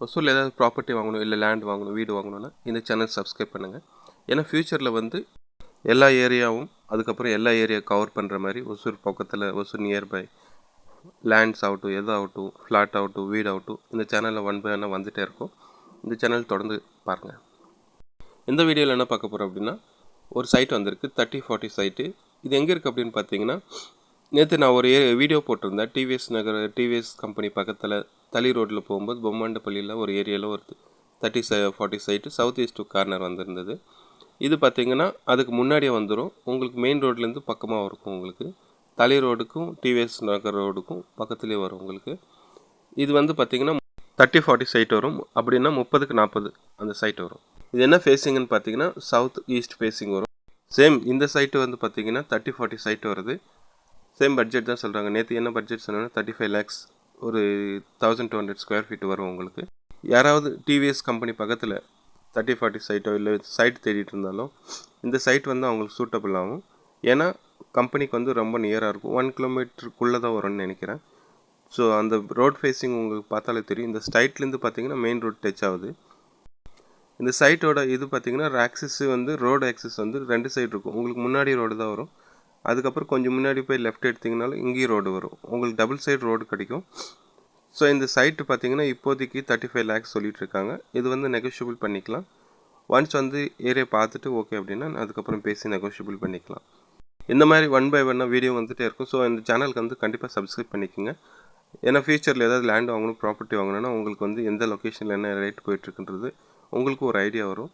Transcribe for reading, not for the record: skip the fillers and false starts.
ஒசூரில் ஏதாவது ப்ராப்பர்ட்டி வாங்கணும், இல்லை லேண்ட் வாங்கணும், வீடு வாங்கணும்னா இந்த சேனல் சப்ஸ்கிரைப் பண்ணுங்கள். ஏன்னா ஃப்யூச்சரில் வந்து எல்லா ஏரியாவும் அதுக்கப்புறம் எல்லா ஏரியா கவர் பண்ணுற மாதிரி ஒசூர் பக்கத்தில் ஒசூர் நியர்பை லேண்ட்ஸ் ஆகட்டும், எதாகட்டும், ஃப்ளாட் ஆகட்டும், வீடு ஆகட்டும், இந்த சேனலில் ஒன் பை ஒன்னாக வந்துகிட்டே இருக்கும். இந்த சேனல் தொடர்ந்து பாருங்கள். இந்த வீடியோவில் என்ன பார்க்க போகிறோம் அப்படின்னா, ஒரு சைட் வந்திருக்கு 30-40 சைட்டு. இது எங்கே இருக்குது அப்படின்னு பார்த்தீங்கன்னா, நேற்று நான் ஒரு வீடியோ போட்டிருந்தேன். டிவிஎஸ் கம்பெனி பக்கத்தில் தளி ரோட்டில் போகும்போது பொம்மாண்டப்பள்ளியில் ஒரு ஏரியாவில் ஒரு 30-40 சைட்டு சவுத் ஈஸ்ட் கார்னர் வந்திருந்தது. இது பார்த்திங்கன்னா அதுக்கு முன்னாடியே வந்துடும். உங்களுக்கு மெயின் ரோட்லேருந்து பக்கமாக இருக்கும். உங்களுக்கு தளி ரோடுக்கும் டிவிஎஸ் நகர் ரோடுக்கும் பக்கத்துலேயே வரும் உங்களுக்கு. இது வந்து பார்த்திங்கன்னா 30-40 சைட் வரும். அப்படின்னா 30-40 அந்த சைட் வரும். இது என்ன ஃபேஸிங்னு பார்த்தீங்கன்னா சவுத் ஈஸ்ட் ஃபேஸிங் வரும். சேம் இந்த சைட்டு வந்து பார்த்திங்கன்னா 30-40 சைட் வருது. சேம் பட்ஜெட் தான் சொல்கிறாங்க. நேற்று என்ன பட்ஜெட் சொன்னாங்கன்னா 35 lakhs, ஒரு 1200 ஸ்கொயர் ஃபீட் வரும் உங்களுக்கு. யாராவது டிவிஎஸ் கம்பெனி பக்கத்தில் 30-40 சைட்டோ இல்லை சைட் தேடிட்டு இருந்தாலும் இந்த சைட் வந்து அவங்களுக்கு சூட்டபிள் ஆகும். ஏன்னா கம்பெனிக்கு வந்து ரொம்ப நியராக இருக்கும். 1 கிலோமீட்டருக்குள்ளே தான் வரும்னு நினைக்கிறேன். ஸோ அந்த ரோட் ஃபேஸிங் உங்களுக்கு பார்த்தாலே தெரியும். இந்த சைட்லேருந்து பார்த்தீங்கன்னா மெயின் ரோட் டச் ஆகுது. இந்த சைட்டோட இது பார்த்தீங்கன்னா ஆக்சிஸ் வந்து ரோடு ஆக்சிஸ் வந்து 2 சைடு இருக்கும். உங்களுக்கு முன்னாடி ரோடு தான் வரும். அதுக்கப்புறம் கொஞ்சம் முன்னாடி போய் லெஃப்ட் எடுத்திங்கனாலும் இங்கேயும் ரோடு வரும். உங்களுக்கு டபுள் சைடு ரோடு கிடைக்கும். ஸோ இந்த சைட்டு பார்த்தீங்கன்னா இப்போதைக்கு 35 lakhs சொல்லிட்டு இருக்காங்க. இது வந்து நெகோஷியபிள் பண்ணிக்கலாம். ஒன்ஸ் வந்து ஏரியா பார்த்துட்டு ஓகே அப்படின்னா அதுக்கப்புறம் பேசி நெகோஷியபிள் பண்ணிக்கலாம். இந்த மாதிரி 1 by 1 வீடியோ வந்துகிட்டே இருக்கும். ஸோ இந்த சேனலுக்கு வந்து கண்டிப்பாக சப்ஸ்கிரைப் பண்ணிக்கோங்க. ஏன்னா ஃபியூச்சரில் ஏதாவது லேண்ட் வாங்கணும், ப்ராப்பர்ட்டி வாங்கணும்னா உங்களுக்கு வந்து எந்த லொக்கேஷனில் என்ன ரேட் போயிட்டுருக்குன்றது உங்களுக்கு ஒரு ஐடியா வரும்.